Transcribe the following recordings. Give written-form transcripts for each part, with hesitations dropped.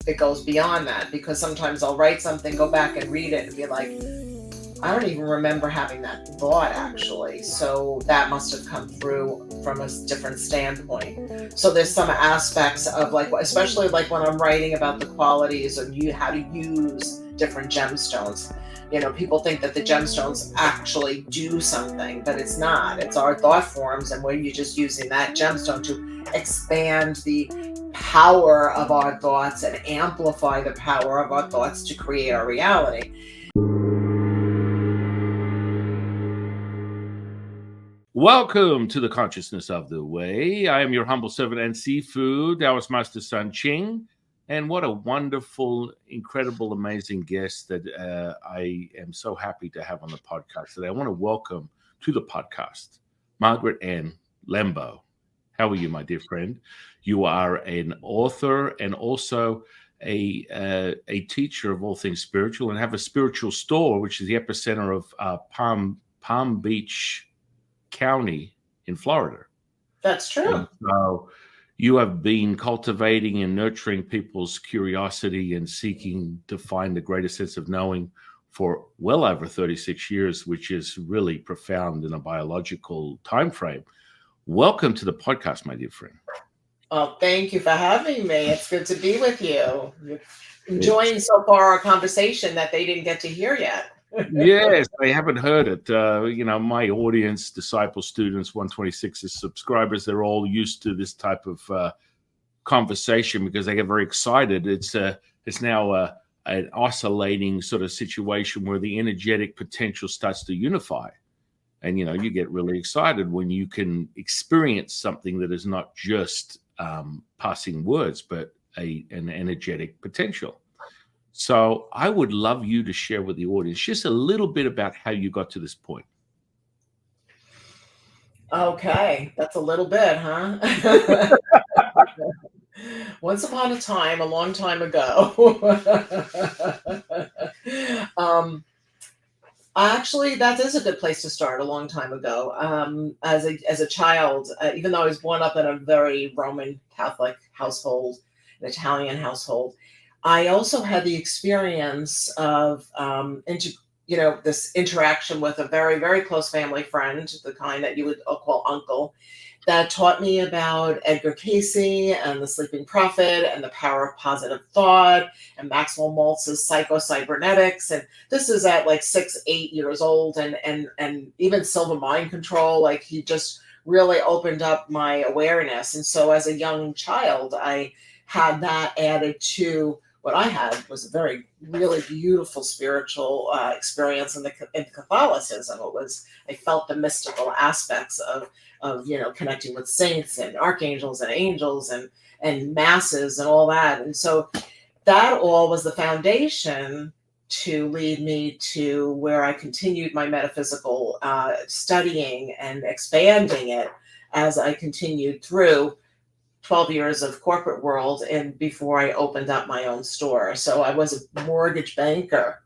it goes beyond that, because sometimes I'll write something, go back and read it and be like, I don't even remember having that thought actually. So that must have come through from a different standpoint. So there's some aspects of like, especially like when I'm writing about the qualities of how to use different gemstones. People think that the gemstones actually do something, but it's not. It's our thought forms, and you're just using that gemstone to expand the power of our thoughts and amplify the power of our thoughts to create our reality. Welcome to the Consciousness of the Way. I am your humble servant and seafood, Taoist Master San Qing. And what a wonderful, incredible, amazing guest that I am so happy to have on the podcast today. I want to welcome to the podcast, Margaret Ann Lembo. How are you, my dear friend? You are an author and also a teacher of all things spiritual, and have a spiritual store, which is the epicenter of Palm Beach County in Florida. That's true. And so you have been cultivating and nurturing people's curiosity and seeking to find the greater sense of knowing for well over 36 years, which is really profound in a biological time frame. Welcome to the podcast, my dear friend. Oh, thank you for having me. It's good to be with you. Enjoying so far our conversation that they didn't get to hear yet. Yes, I haven't heard it. My audience, disciples, students, 126 subscribers, they're all used to this type of conversation because they get very excited. It's now an oscillating sort of situation where the energetic potential starts to unify. And, you get really excited when you can experience something that is not just passing words, but an energetic potential. So I would love you to share with the audience just a little bit about how you got to this point. Okay, that's a little bit, huh? Once upon a time, a long time ago. Actually, that is a good place to start. A long time ago, as a child, even though I was born up in a very Roman Catholic household, an Italian household, I also had the experience of this interaction with a very, very close family friend, the kind that you would call uncle, that taught me about Edgar Cayce and the Sleeping Prophet and the power of positive thought and Maxwell Maltz's psycho-cybernetics. And this is at like 6, 8 years old, and even Silva Mind Control. Like, he just really opened up my awareness. And so as a young child, I had that added to what I had was a very, really beautiful spiritual experience in Catholicism. I felt the mystical aspects of connecting with saints and archangels and angels and masses and all that. And so that all was the foundation to lead me to where I continued my metaphysical studying and expanding it as I continued through 12 years of corporate world and before I opened up my own store. So I was a mortgage banker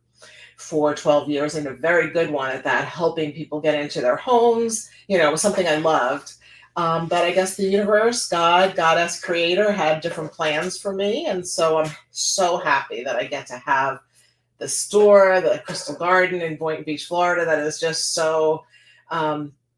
for 12 years, and a very good one at that, helping people get into their homes. It was something I loved. But I guess the universe, God, Goddess, Creator had different plans for me. And so I'm so happy that I get to have the store, the Crystal Garden in Boynton Beach, Florida, that is just so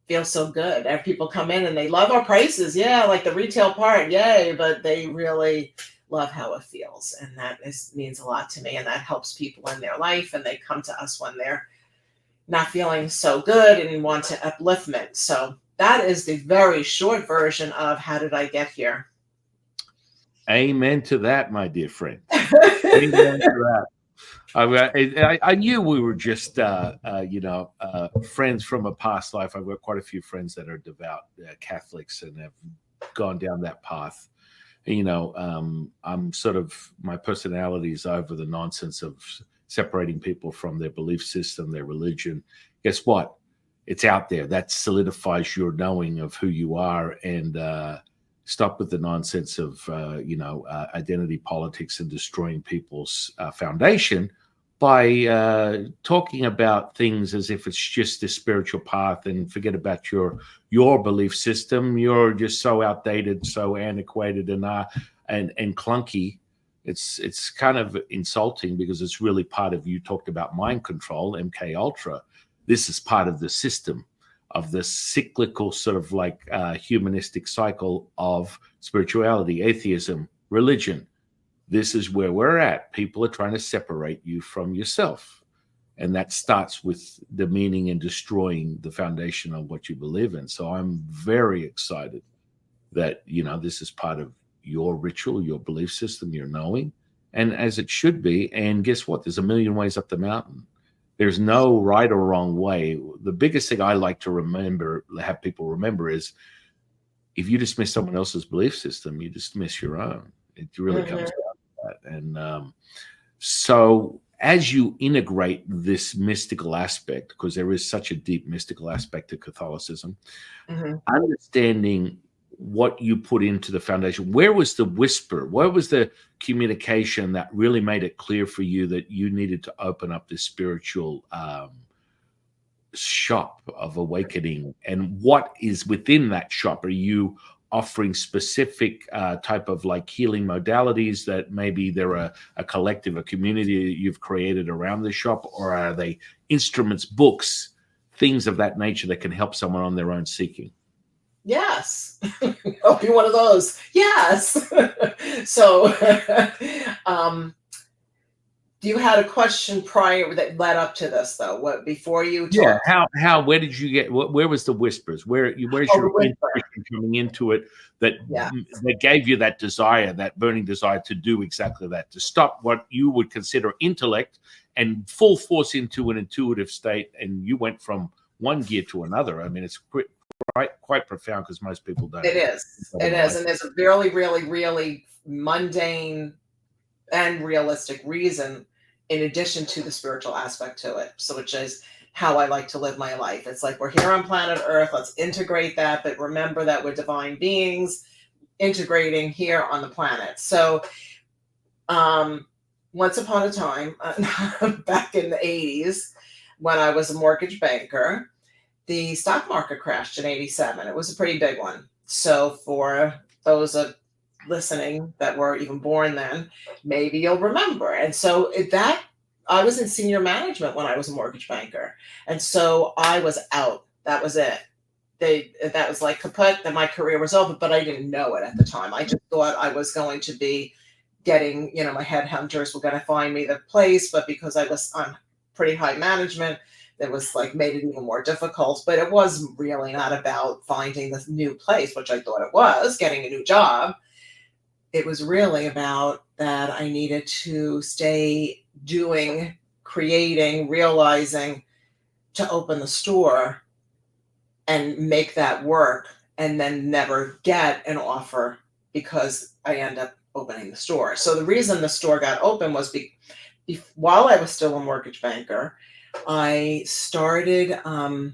feels so good. People come in and they love our prices. Yeah, like the retail part, yay, but they really love how it feels. And that means a lot to me. And that helps people in their life. And they come to us when they're not feeling so good and want to upliftment. So that is the very short version of how did I get here. Amen to that, my dear friend. Amen to that. I knew we were just, friends from a past life. I've got quite a few friends that are devout Catholics and have gone down that path. I'm sort of, my personality is over the nonsense of separating people from their belief system, their religion. Guess what? It's out there. That solidifies your knowing of who you are, and stop with the nonsense of, identity politics and destroying people's foundation by talking about things as if it's just this spiritual path, and forget about your belief system. You're just so outdated, so antiquated and clunky It's kind of insulting because it's really part of, you talked about mind control, MK Ultra. This is part of the system of the cyclical sort of like humanistic cycle of spirituality, atheism, religion. This is where we're at. People are trying to separate you from yourself. And that starts with demeaning and destroying the foundation of what you believe in. So I'm very excited that, this is part of your ritual, your belief system, your knowing, and as it should be. And guess what? There's a million ways up the mountain. There's no right or wrong way. The biggest thing I like to have people remember is, if you dismiss someone else's belief system, you dismiss your own. It really comes down to that. And so as you integrate this mystical aspect, because there is such a deep mystical aspect to Catholicism, understanding what you put into the foundation, where was the whisper? Where was the communication that really made it clear for you that you needed to open up this spiritual shop of awakening? And what is within that shop? Are you offering specific type of like healing modalities that maybe they're a collective, a community that you've created around the shop? Or are they instruments, books, things of that nature that can help someone on their own seeking? Yes. I'll be one of those. Yes. So, you had a question prior that led up to this, though. What before you talked? Yeah. Where did you get? Where was the whispers? Where's your intuition coming into it that gave you that desire, that burning desire to do exactly that, to stop what you would consider intellect and full force into an intuitive state, and you went from one gear to another? I mean, it's quite profound, because most people don't. It is, and there's a really, really, really mundane and realistic reason, in addition to the spiritual aspect to it. So, which is how I like to live my life. It's like, we're here on planet Earth. Let's integrate that, but remember that we're divine beings integrating here on the planet. So, once upon a time, back in the 80s, when I was a mortgage banker, the stock market crashed in 87. It was a pretty big one. So for those of listening that were even born then, maybe you'll remember. And so I was in senior management when I was a mortgage banker. And so I was out. That was it. That was like kaput, that my career was over, but I didn't know it at the time. I just thought I was going to be getting, my headhunters were going to find me the place, but because I was on pretty high management, that was like made it even more difficult. But it was really not about finding this new place, which I thought it was, getting a new job. It was really about that I needed to stay doing, creating, realizing, to open the store and make that work, and then never get an offer because I end up opening the store. So the reason the store got open was while I was still a mortgage banker, I started, I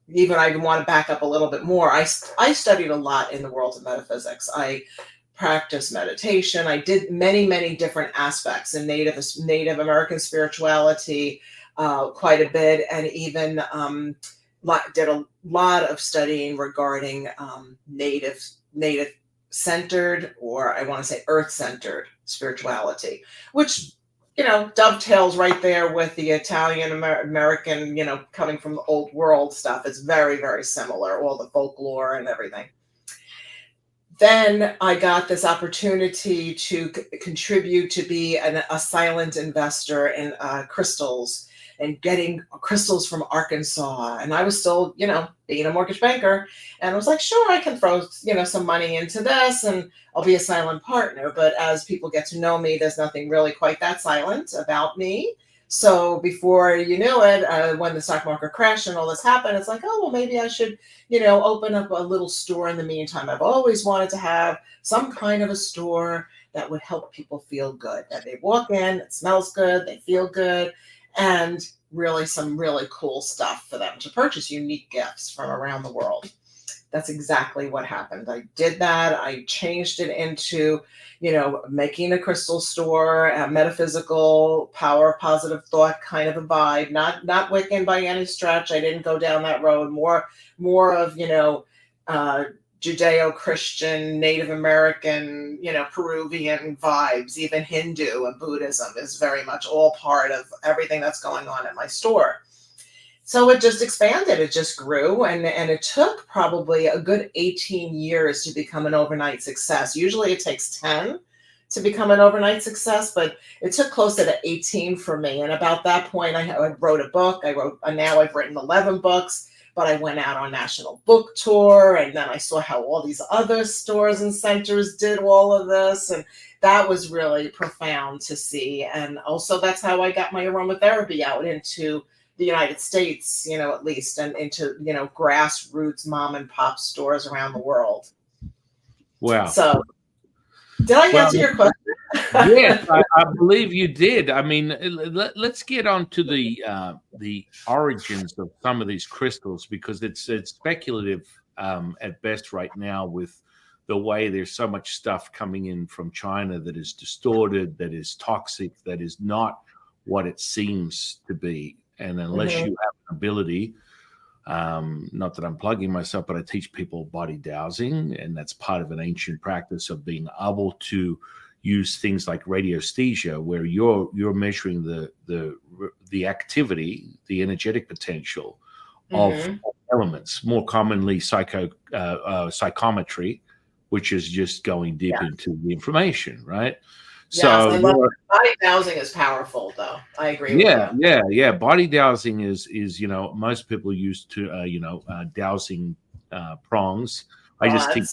even want to back up a little bit more. I studied a lot in the world of metaphysics. I practiced meditation. I did many, many different aspects in Native American spirituality, quite a bit, and even did a lot of studying regarding native centered, or I want to say earth centered spirituality, which dovetails right there with the Italian American, coming from the old world stuff. It's very, very similar, all the folklore and everything. Then I got this opportunity to contribute, to be a silent investor in crystals, and getting crystals from Arkansas. And I was still, being a mortgage banker, and I was like, sure, I can throw, some money into this, and I'll be a silent partner. But as people get to know me, there's nothing really quite that silent about me. So before you knew it, when the stock market crashed and all this happened, it's like, oh, well, maybe I should, open up a little store in the meantime. I've always wanted to have some kind of a store that would help people feel good, that they walk in, it smells good, they feel good, and really some really cool stuff for them to purchase, unique gifts from around the world. That's exactly what happened. I did that. I changed it into, making a crystal store, a metaphysical, power, positive thought kind of a vibe, not Wiccan by any stretch. I didn't go down that road. More of, Judeo-Christian, Native American, Peruvian vibes. Even Hindu and Buddhism is very much all part of everything that's going on at my store. So it just expanded, it just grew, and it took probably a good 18 years to become an overnight success. Usually it takes 10 to become an overnight success, but it took closer to 18 for me. And about that point, I wrote a book. Now I've written 11 books, but I went out on national book tour, and then I saw how all these other stores and centers did all of this, and that was really profound to see. And also that's how I got my aromatherapy out into the United States, at least, and into, grassroots mom and pop stores around the world. Wow. So did I answer your question? Yes, I believe you did. I mean, let's get on to the origins of some of these crystals, because it's speculative at best right now, with the way there's so much stuff coming in from China that is distorted, that is toxic, that is not what it seems to be. And unless you have an ability, not that I'm plugging myself, but I teach people body dowsing, and that's part of an ancient practice of being able to use things like radiesthesia, where you're measuring the activity, the energetic potential of elements, more commonly psychometry, which is just going deep into the information, right? Yes, I love body dowsing is powerful, though. I agree with you. Yeah. Body dowsing is most people use to dowsing prongs. I just teach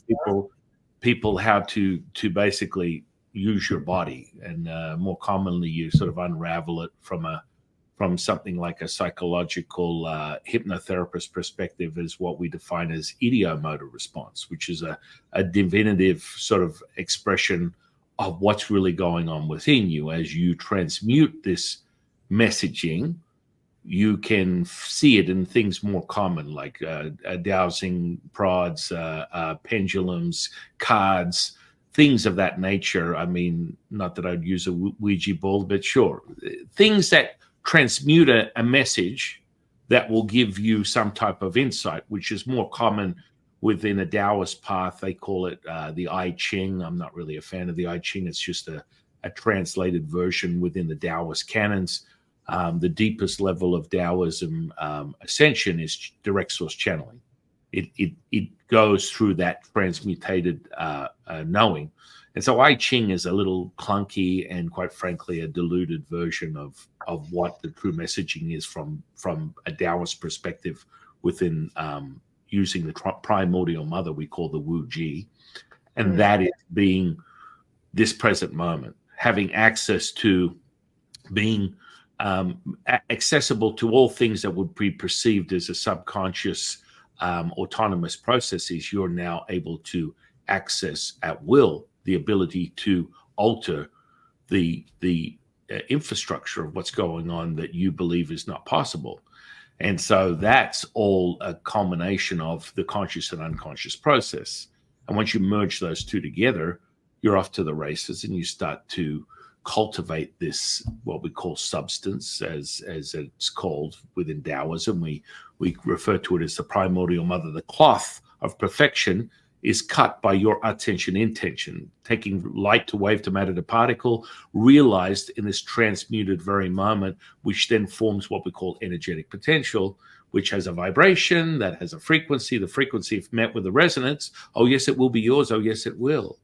people how to basically use your body, and more commonly you sort of unravel it from something like a psychological hypnotherapist perspective, is what we define as ideomotor response, which is a divinative sort of expression of what's really going on within you. As you transmute this messaging, you can see it in things more common, like dowsing prods, pendulums, cards, things of that nature. I mean, not that I'd use a Ouija board, but sure, things that transmute a message that will give you some type of insight, which is more common within a Taoist path. They call it the I Ching. I'm not really a fan of the I Ching. It's just a translated version within the Taoist canons. The deepest level of Taoism ascension is direct source channeling. It goes through that transmutated knowing. And so I Ching is a little clunky and, quite frankly, a diluted version of what the true messaging is from a Taoist perspective within using the primordial mother we call the Wu Ji. And that is being this present moment, having access to being accessible to all things that would be perceived as a subconscious autonomous processes. You're now able to access at will the ability to alter the infrastructure of what's going on that you believe is not possible. And so that's all a culmination of the conscious and unconscious process. And once you merge those two together, you're off to the races, and you start to cultivate this, what we call substance, as it's called within Taoism. We refer to it as the primordial mother. The cloth of perfection is cut by your attention intention, taking light to wave to matter to particle, realized in this transmuted very moment, which then forms what we call energetic potential, which has a vibration, that has a frequency. The frequency, if met with a resonance, oh yes, it will be yours. Oh yes, it will.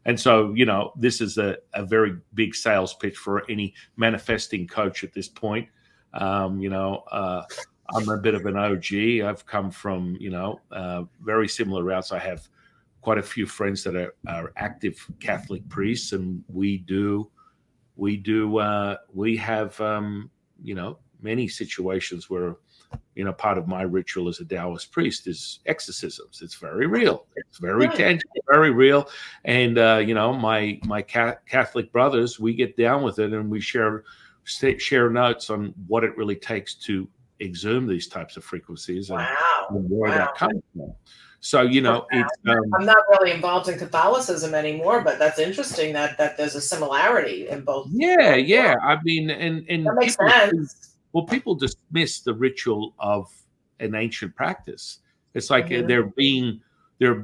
And so, this is a very big sales pitch for any manifesting coach at this point. I'm a bit of an OG. I've come from, very similar routes. I have quite a few friends that are active Catholic priests, and we have many situations where, part of my ritual as a Taoist priest is exorcisms. It's very real. It's very tangible, very real. And, my Catholic brothers, we get down with it, and we share notes on what it really takes to exhume these types of frequencies and where that comes from. So, it's I'm not really involved in Catholicism anymore, but that's interesting that there's a similarity in both. Yeah. I mean, and that makes sense. People dismiss the ritual of an ancient practice. It's like they're being their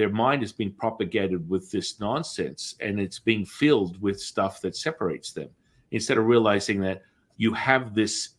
mind is being propagated with this nonsense, and it's being filled with stuff that separates them, instead of realizing that you have this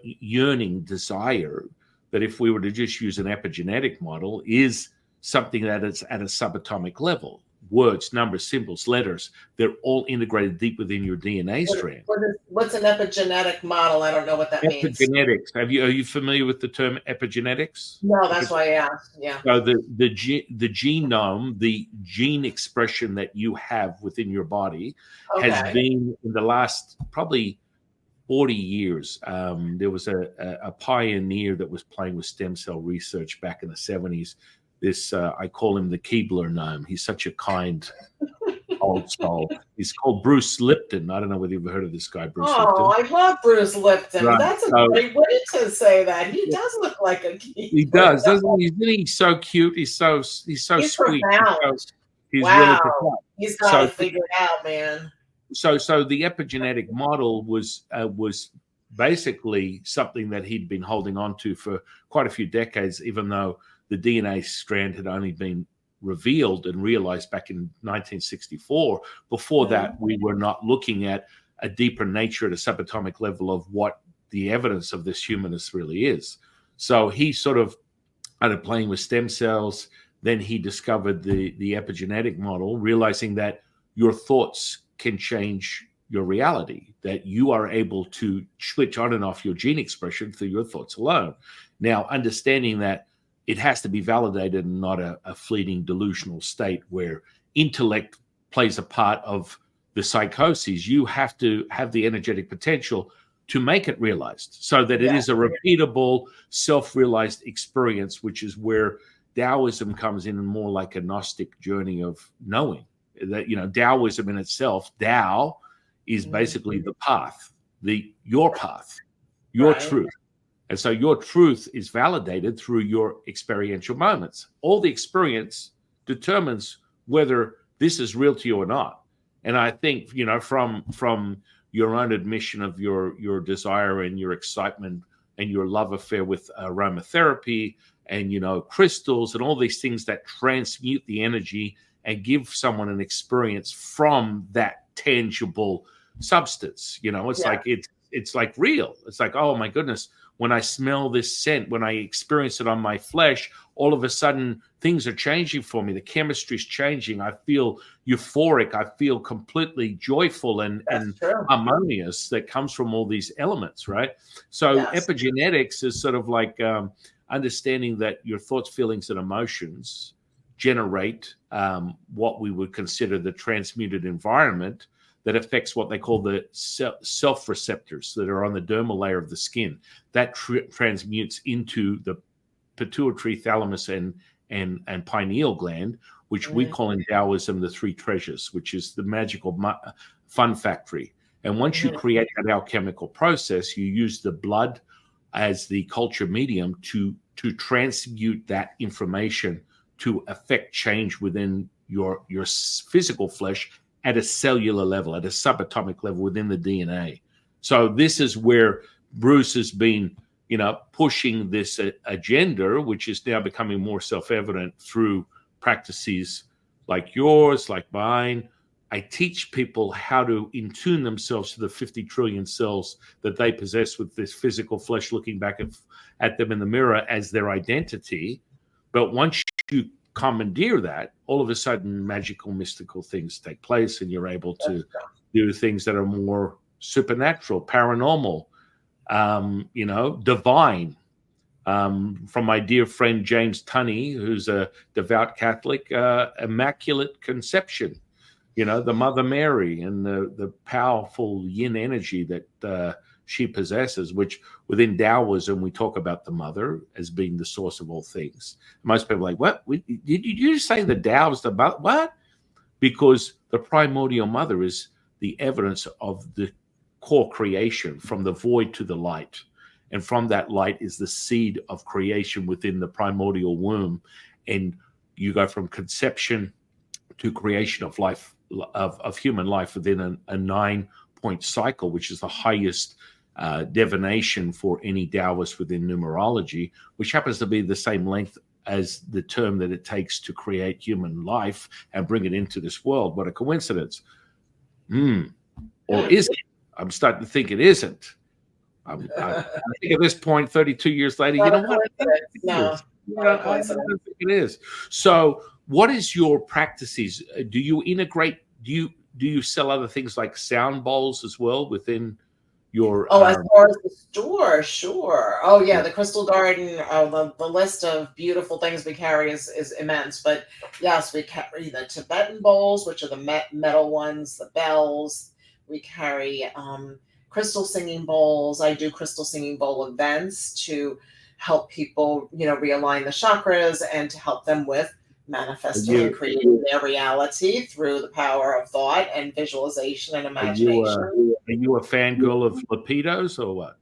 yearning desire that, if we were to just use an epigenetic model, is something that is at a subatomic level. Words, numbers, symbols, letters, they're all integrated deep within your DNA strand. What's an epigenetic model? I don't know what that means. Epigenetics. Are you familiar with the term epigenetics? No, that's why I asked. Yeah. So the genome, the gene expression that you have within your body, has been, in the last probably 40 years. There was a pioneer that was playing with stem cell research back in the 70s. This I call him the Keebler gnome. He's such a kind old soul. He's called Bruce Lipton. I don't know whether you've heard of this guy, Bruce Lipton. Oh, I love Bruce Lipton. Right. That's a great way to say that. He does look like a Keebler. He does, doesn't he? Isn't he so cute? He's so sweet. Profound. He's wow. really profound. He's got to figure it out, man. So the epigenetic model was basically something that he'd been holding on to for quite a few decades, even though the DNA strand had only been revealed and realized back in 1964. Before that, we were not looking at a deeper nature at a subatomic level of what the evidence of this humanness really is. So he sort of started playing with stem cells. Then he discovered the epigenetic model, realizing that your thoughts can change your reality, that you are able to switch on and off your gene expression through your thoughts alone. Now, understanding that it has to be validated and not a fleeting delusional state where intellect plays a part of the psychoses. You have to have the energetic potential to make it realized, so that it is a repeatable, self-realized experience, which is where Taoism comes in, and more like a Gnostic journey of knowing. That, Taoism in itself, Tao is basically the path, your path, your truth. And so your truth is validated through your experiential moments. All the experience determines whether this is real to you or not. And I think, from your own admission of your desire and your excitement and your love affair with aromatherapy and, crystals and all these things that transmute the energy and give someone an experience from that tangible substance. It's like real. It's like, oh my goodness, when I smell this scent, when I experience it on my flesh, all of a sudden things are changing for me. The chemistry is changing. I feel euphoric. I feel completely joyful and harmonious that comes from all these elements, right? So epigenetics is sort of like understanding that your thoughts, feelings, and emotions generate what we would consider the transmuted environment that affects what they call the self receptors that are on the dermal layer of the skin. That transmutes into the pituitary, thalamus, and pineal gland, which we call in Taoism the three treasures, which is the magical fun factory. And once you create that alchemical process, you use the blood as the culture medium to transmute that information to affect change within your physical flesh at a cellular level, at a subatomic level within the DNA. So this is where Bruce has been, pushing this agenda, which is now becoming more self-evident through practices like yours, like mine. I teach people how to intune themselves to the 50 trillion cells that they possess with this physical flesh looking back at them in the mirror as their identity. But once you commandeer that, all of a sudden magical, mystical things take place, and you're able to do things that are more supernatural, paranormal, divine. From my dear friend James Tunney, who's a devout Catholic, Immaculate Conception, the Mother Mary and the powerful yin energy that she possesses, which within Taoism, we talk about the mother as being the source of all things. Most people are like, what? Did you just say the Tao is the mother? What? Because the primordial mother is the evidence of the core creation, from the void to the light. And from that light is the seed of creation within the primordial womb. And you go from conception to creation of life, of human life within a 9-point cycle, which is the highest divination for any Taoist within numerology, which happens to be the same length as the term that it takes to create human life and bring it into this world. What a coincidence. Or is it? I'm starting to think it isn't. I think at this point, 32 years later, you know what? No, I don't think it is. So what is your practices? Do you integrate, do you sell other things like sound bowls as well within your as far as the store, sure. Oh yeah, the Crystal Garden, the list of beautiful things we carry is immense. But yes, we carry the Tibetan bowls, which are the metal ones, the bells. We carry crystal singing bowls. I do crystal singing bowl events to help people, realign the chakras and to help them with manifesting and creating their reality through the power of thought and visualization and imagination. Are you a fangirl of Lapidos or what?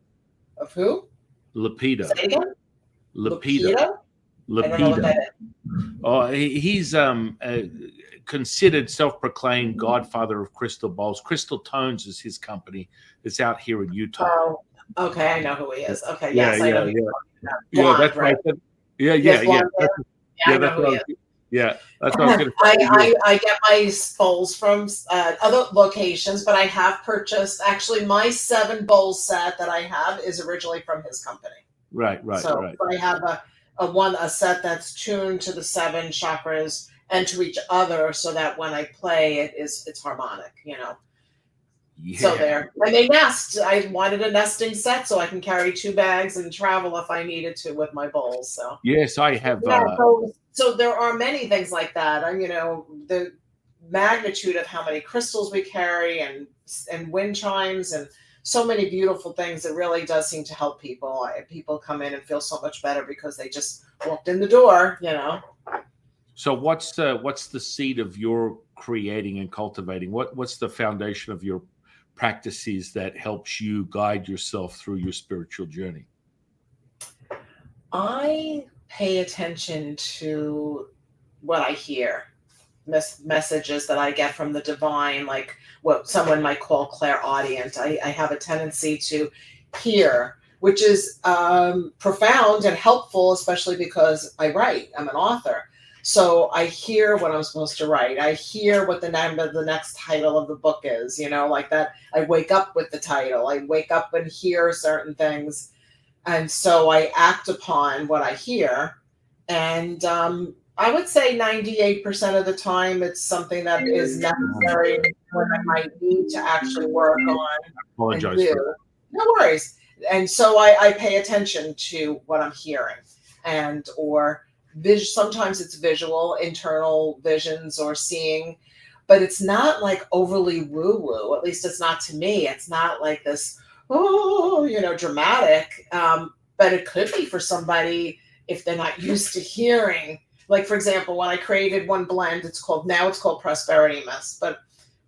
Of who? Lapido. Say again? Lapido. I don't know what that is. Oh, he's considered self-proclaimed godfather of crystal bowls. Crystal Tones is his company. It's out here in Utah. Oh, okay, I know who he is. Okay, yeah, yes, I know. Blonde, that's right. Yeah. That's what I was going to say. I get my bowls from other locations, but I have purchased, actually, my 7 bowl set that I have is originally from his company. Right. So I have a set that's tuned to the 7 chakras and to each other, so that when I play, it's harmonic, Yeah. So there, and they nest. I wanted a nesting set so I can carry 2 bags and travel if I needed to with my bowls. So yes, I have. So there are many things like that. And the magnitude of how many crystals we carry and wind chimes and so many beautiful things. It really does seem to help people. People come in and feel so much better because they just walked in the door. So what's the seed of your creating and cultivating? What's the foundation of your practices that helps you guide yourself through your spiritual journey? I pay attention to what I hear, messages that I get from the divine, like what someone might call clairaudient. I have a tendency to hear, which is profound and helpful, especially because I write. I'm an author. So I hear what I'm supposed to write. I hear what the name of the next title of the book is, like that. I wake up with the title. I wake up and hear certain things. And so I act upon what I hear. And I would say 98% of the time, it's something that is necessary when I might need to actually work on. Apologize for that. No worries. And so I pay attention to what I'm hearing or sometimes it's visual, internal visions or seeing, but it's not like overly woo-woo. At least it's not to me. It's not like this, dramatic. But it could be for somebody if they're not used to hearing. Like, for example, when I created one blend, it's called Prosperity Mist, but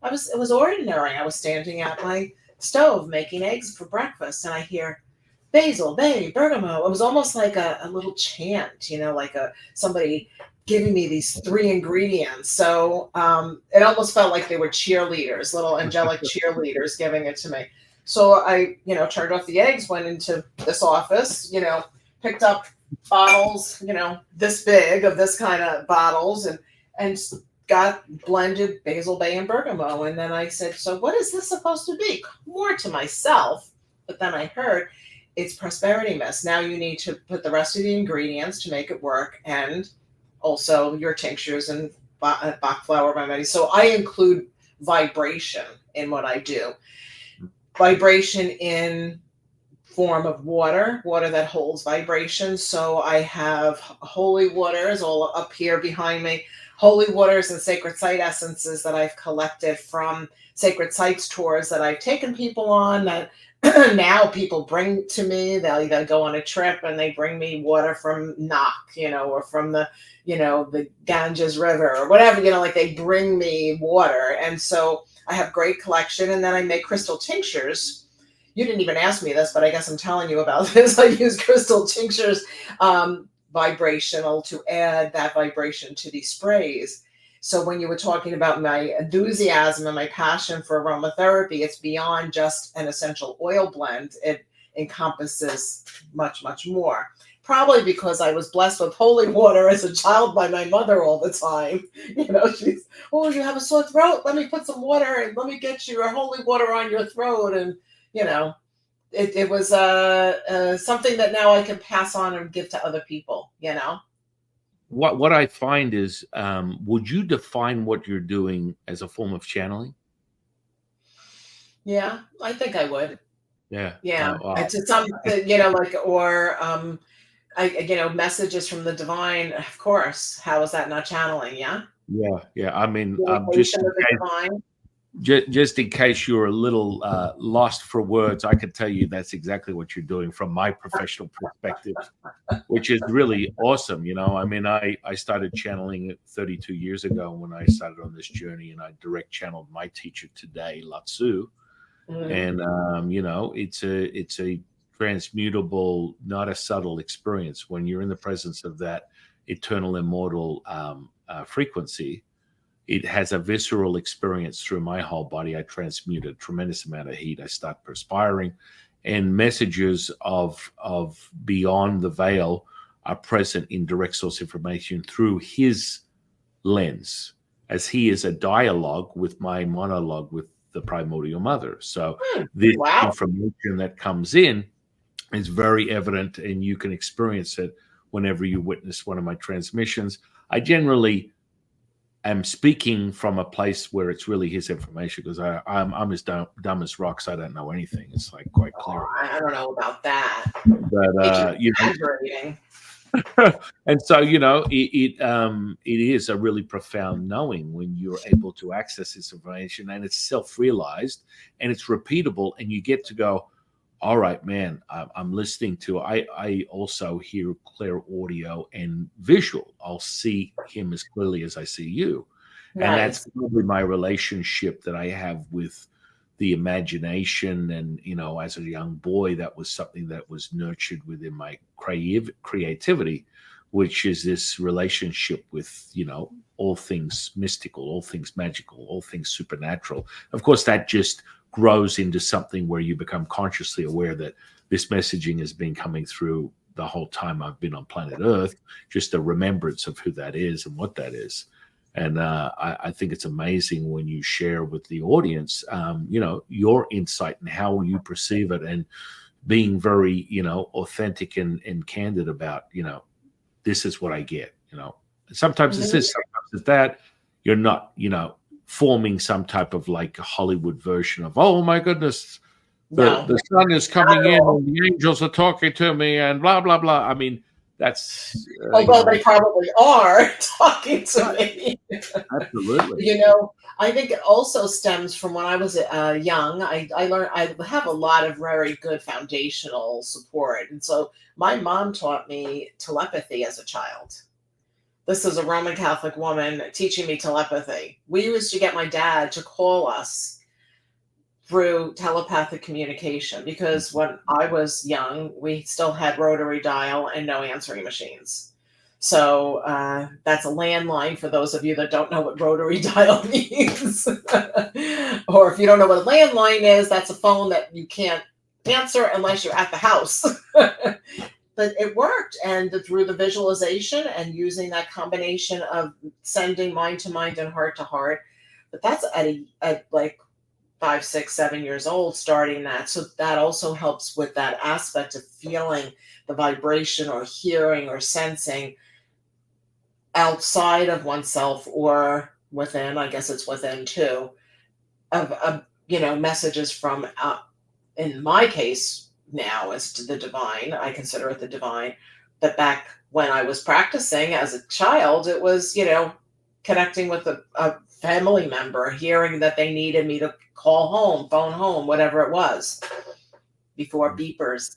it was ordinary. I was standing at my stove making eggs for breakfast, and I hear basil, bay, bergamot. It was almost like a little chant, like somebody giving me these 3 ingredients. So it almost felt like they were cheerleaders, little angelic cheerleaders giving it to me. So I, turned off the eggs, went into this office, picked up bottles, this big of this kind of bottles and got blended basil, bay, and bergamot. And then I said, so what is this supposed to be? More to myself. But then I heard, it's prosperity mist. Now you need to put the rest of the ingredients to make it work, and also your tinctures and Bach flower remedies. So I include vibration in what I do. Vibration in form of water that holds vibration. So I have holy waters all up here behind me, holy waters and sacred site essences that I've collected from sacred sites tours that I've taken people on, that now people bring to me. They'll either go on a trip and they bring me water from Knock, or from the Ganges River or whatever, like they bring me water. And so I have great collection, and then I make crystal tinctures. You didn't even ask me this, but I guess I'm telling you about this. I use crystal tinctures, vibrational, to add that vibration to these sprays. So when you were talking about my enthusiasm and my passion for aromatherapy, it's beyond just an essential oil blend. It encompasses much, much more. probably because I was blessed with holy water as a child by my mother all the time. She's, oh, you have a sore throat? Let me put some water and let me get you your holy water on your throat. And, it was something that now I can pass on and give to other people, What I find is, would you define what you're doing as a form of channeling? Yeah, I think I would. Yeah. Yeah. Wow. It's something, messages from the divine, of course. How is that not channeling? Yeah. Yeah. I mean, Communication with the divine. just in case you're a little lost for words, I can tell you that's exactly what you're doing from my professional perspective, which is really awesome. I mean, I started channeling it 32 years ago when I started on this journey, and I direct channeled my teacher today, Latsu. And it's a transmutable, not a subtle experience. When you're in the presence of that eternal, immortal frequency, it has a visceral experience through my whole body. I transmute a tremendous amount of heat. I start perspiring, and messages of beyond the veil are present in direct source information through his lens, as he is a dialogue with my monologue with the primordial mother. So this Wow. information that comes in is very evident, and you can experience it whenever you witness one of my transmissions. I generally am speaking from a place where it's really his information, because I'm as dumb as rocks. I don't know anything. It's like quite clear. I don't know about that. But and so it is a really profound knowing when you're able to access this information, and it's self-realized and it's repeatable, and you get to go, all right, man, I'm listening to. I also hear clear audio and visual. I'll see him as clearly as I see you. Nice. And that's probably my relationship that I have with the imagination. And as a young boy, that was something that was nurtured within my creativity, which is this relationship with all things mystical, all things magical, all things supernatural. Of course, that just grows into something where you become consciously aware that this messaging has been coming through the whole time I've been on planet Earth, just a remembrance of who that is and what that is. And I think it's amazing when you share with the audience, your insight and how you perceive it, and being very, authentic and candid about, this is what I get. Sometimes it's this, sometimes it's that. You're not, forming some type of like a Hollywood version of, oh my goodness, the sun is coming in and the angels are talking to me and blah blah blah. I mean, that's although they probably are talking to me. Absolutely. I think it also stems from when I was young. I learned, I have a lot of very good foundational support, and so my mom taught me telepathy as a child. This is a Roman Catholic woman teaching me telepathy. We used to get my dad to call us through telepathic communication, because when I was young, we still had rotary dial and no answering machines. So that's a landline for those of you that don't know what rotary dial means. Or if you don't know what a landline is, that's a phone that you can't answer unless you're at the house. But it worked, and through the visualization and using that combination of sending mind to mind and heart to heart. But that's at like 5, 6, 7 years old, starting that. So that also helps with that aspect of feeling the vibration or hearing or sensing outside of oneself or within. I guess it's within too, of messages from, in my case, now as to the divine. I consider it the divine. But back when I was practicing as a child, it was, connecting with a family member, hearing that they needed me to call home, phone home, whatever it was, before beepers.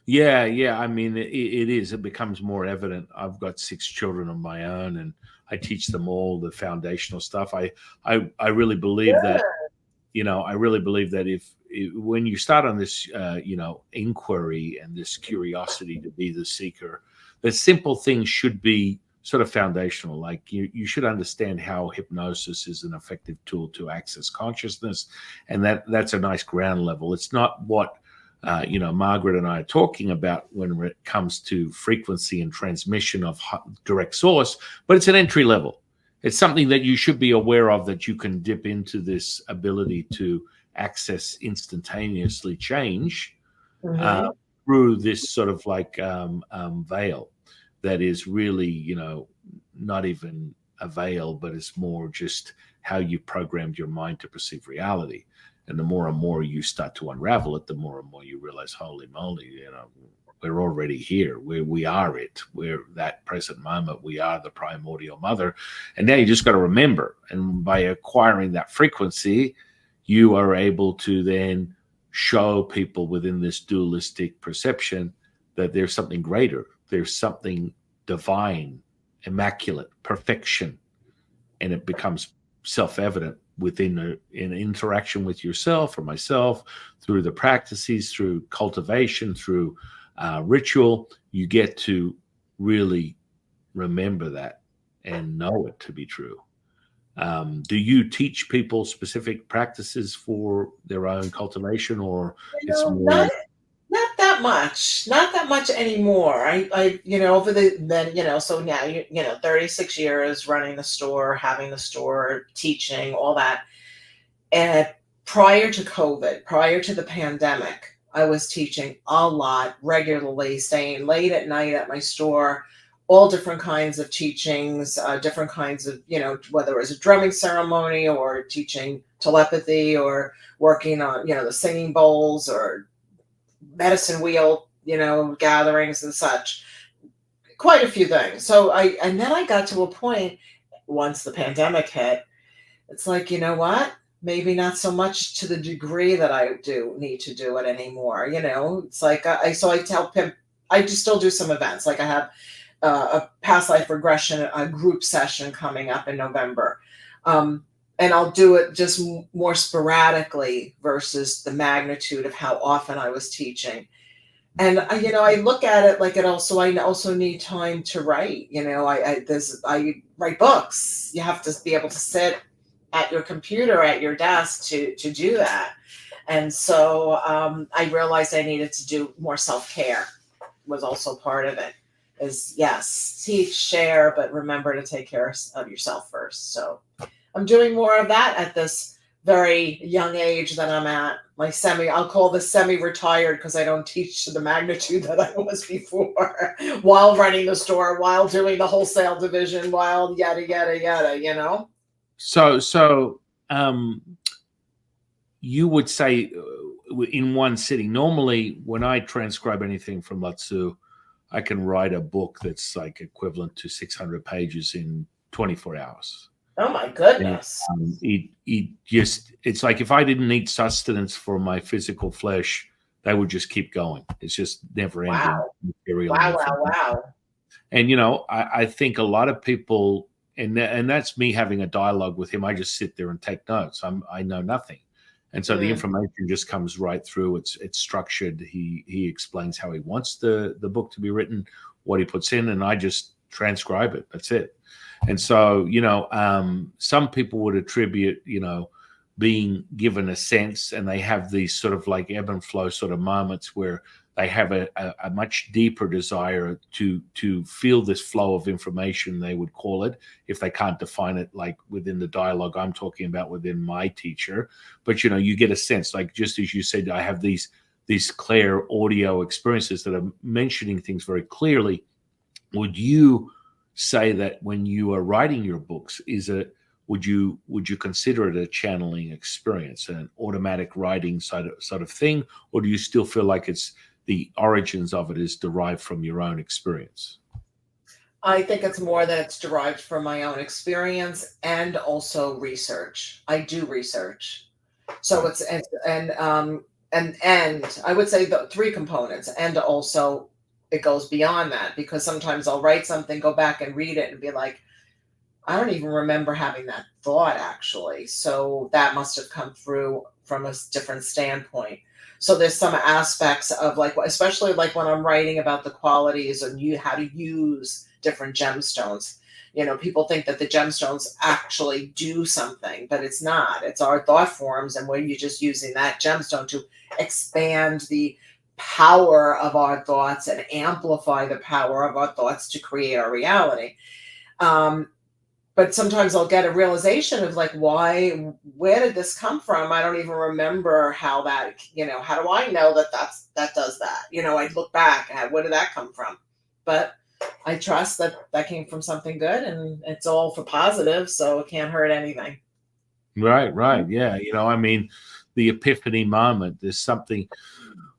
Yeah. I mean, it is. It becomes more evident. I've got 6 children of my own, and I teach them all the foundational stuff. I really believe that. I really believe that when you start on this, inquiry and this curiosity to be the seeker, the simple things should be sort of foundational. Like you should understand how hypnosis is an effective tool to access consciousness, and that's a nice ground level. It's not what Margaret and I are talking about when it comes to frequency and transmission of direct source, but it's an entry level. It's something that you should be aware of, that you can dip into this ability to access instantaneously change Mm-hmm. through this sort of like veil that is really, not even a veil, but it's more just how you programmed your mind to perceive reality. And the more and more you start to unravel it, the more and more you realize, holy moly, we're already here. We are it. We're that present moment. We are the primordial mother. And now you just got to remember. And by acquiring that frequency, you are able to then show people within this dualistic perception that there's something greater. There's something divine, immaculate, perfection. And it becomes self-evident within an interaction with yourself or myself, through the practices, through cultivation, through ritual. You get to really remember that and know it to be true. Do you teach people specific practices for their own cultivation, or it's more? Not that much, not that much anymore. Over so now, 36 years running the store, having the store, teaching, all that. And prior to COVID, prior to the pandemic, I was teaching a lot regularly, staying late at night at my store, all different kinds of teachings, different kinds of, whether it was a drumming ceremony or teaching telepathy or working on, the singing bowls or medicine wheel, gatherings and such. Quite a few things. And then I got to a point once the pandemic hit, it's like, you know what? Maybe not so much to the degree that I do need to do it anymore. It's like, I tell him, I just still do some events. Like I have a past life regression, a group session coming up in November. And I'll do it just more sporadically versus the magnitude of how often I was teaching. And I look at it like I also need time to write. I write books. You have to be able to sit at your computer at your desk to do that. And so I realized I needed to do more self-care. Was also part of it. Is yes, teach, share, but remember to take care of yourself first. So I'm doing more of that at this very young age that I'm at. I'll call this semi-retired because I don't teach to the magnitude that I was before, while running the store, while doing the wholesale division, while yada, yada, yada, So, you would say in one sitting, normally when I transcribe anything from Lao-Tzu, I can write a book that's like equivalent to 600 pages in 24 hours. Oh my goodness. It's like if I didn't need sustenance for my physical flesh, they would just keep going. It's just never ending. Wow. Material. Wow. And, I think a lot of people, and that's me having a dialogue with him. I just sit there and take notes. I know nothing. And so the information just comes right through. It's structured. He explains how he wants the book to be written, what he puts in, and I just transcribe it. That's it. And so, some people would attribute, being given a sense, and they have these sort of like ebb and flow sort of moments where they have a much deeper desire to feel this flow of information, they would call it, if they can't define it like within the dialogue I'm talking about within my teacher. But, you get a sense, like just as you said, I have these clear audio experiences that are mentioning things very clearly. Would you say that when you are writing your books, would you consider it a channeling experience, an automatic writing sort of thing, or do you still feel like it's the origins of it is derived from your own experience? I think it's more that it's derived from my own experience and also research. I do research, so and I would say the three components, and also it goes beyond that, because sometimes I'll write something, go back and read it, and be like, I don't even remember having that thought actually. So that must have come through from a different standpoint. So there's some aspects of like, especially like when I'm writing about the qualities and how to use different gemstones. People think that the gemstones actually do something, but it's not. It's our thought forms, and when you're just using that gemstone to expand the power of our thoughts and amplify the power of our thoughts to create our reality. Um, but sometimes I'll get a realization of like, where did this come from? I don't even remember how that, how do I know that does that? I look back at where did that come from? But I trust that came from something good, and it's all for positive, so it can't hurt anything. Right. Yeah. I mean, the epiphany moment, there's something,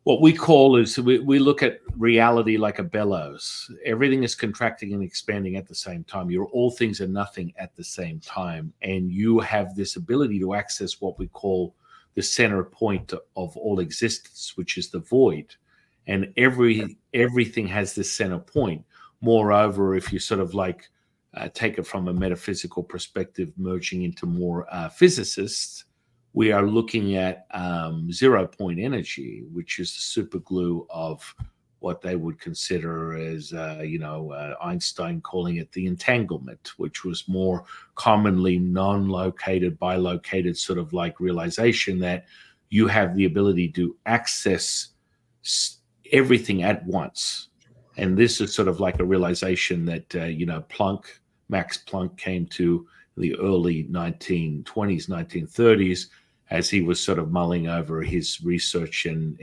what we call is we look at reality like a bellows. Everything is contracting and expanding at the same time. You're all things and nothing at the same time. And you have this ability to access what we call the center point of all existence, which is the void. And everything has this center point. Moreover, if you sort of like take it from a metaphysical perspective, merging into more physicists, we are looking at 0 point energy, which is the super glue of what they would consider as, Einstein calling it the entanglement, which was more commonly non-located, bilocated sort of like realization that you have the ability to access everything at once. And this is sort of like a realization that, Max Planck came to the early 1920s, 1930s, as he was sort of mulling over his research and,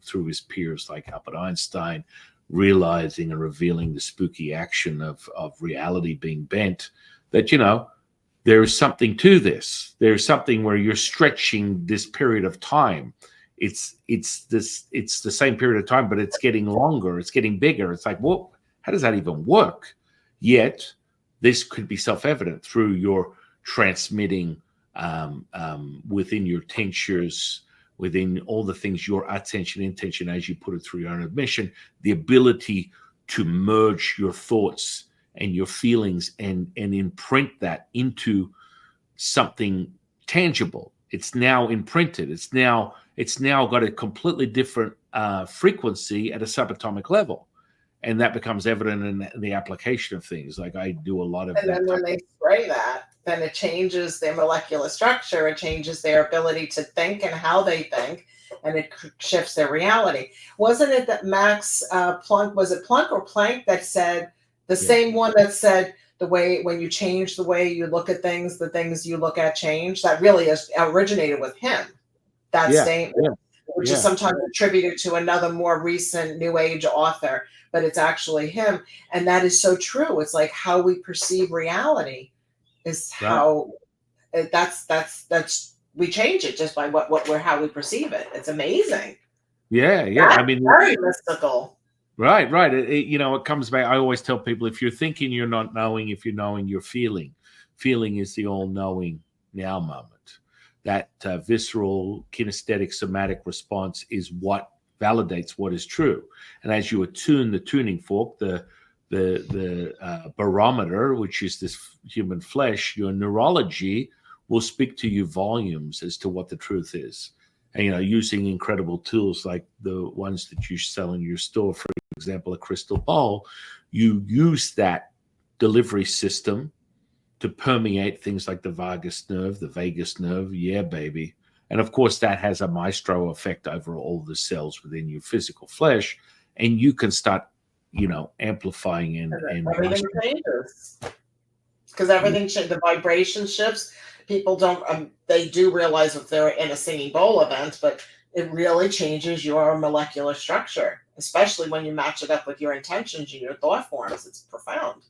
through his peers like Albert Einstein, realizing and revealing the spooky action of reality being bent, that, there is something to this. There's something where you're stretching this period of time. It's the same period of time, but it's getting longer. It's getting bigger. It's like, well, how does that even work? Yet this could be self-evident through your transmitting within your tinctures, within all the things, your attention, intention, as you put it through your own admission, the ability to merge your thoughts and your feelings and imprint that into something tangible. It's now imprinted. It's now got a completely different frequency at a subatomic level. And that becomes evident in the application of things. Like I do a lot of that. And then when they spray that, then it changes their molecular structure. It changes their ability to think and how they think, and it shifts their reality. Wasn't it that Max Planck, was it Planck or Planck that said, the same one that said, the way when you change the way you look at things, the things you look at change? That really is originated with him. That statement, which is sometimes attributed to another more recent New Age author, but it's actually him. And that is so true. It's like how we perceive reality is how that's we change it just by how we perceive it. It's amazing. Yeah. That's I mean, very mystical. Right. It comes back. I always tell people, if you're thinking, you're not knowing. If you're knowing, you're feeling. Feeling is the all-knowing now moment. That visceral, kinesthetic, somatic response is what validates what is true. And as you attune the tuning fork, the barometer, which is this human flesh, your neurology will speak to you volumes as to what the truth is. And, using incredible tools like the ones that you sell in your store, for example, a crystal ball, you use that delivery system to permeate things like the vagus nerve, the vagus nerve. Yeah, baby. And of course, that has a maestro effect over all the cells within your physical flesh. And you can start, amplifying and everything changes. Because everything the vibration shifts. People don't, they do realize if they're in a singing bowl event, but it really changes your molecular structure, especially when you match it up with your intentions and your thought forms. It's profound.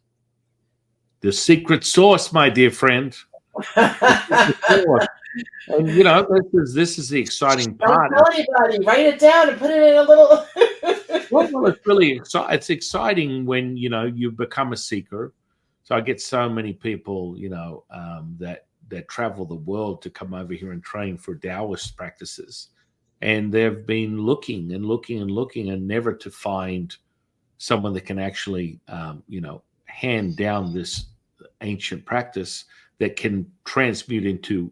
The secret sauce, my dear friend. And this is the exciting part. Don't tell anybody. Write it down and put it in a little. Well, it's really it's exciting when you become a seeker. So I get so many people, that travel the world to come over here and train for Taoist practices, and they've been looking and looking and looking, and never to find someone that can actually, hand down this ancient practice that can transmute into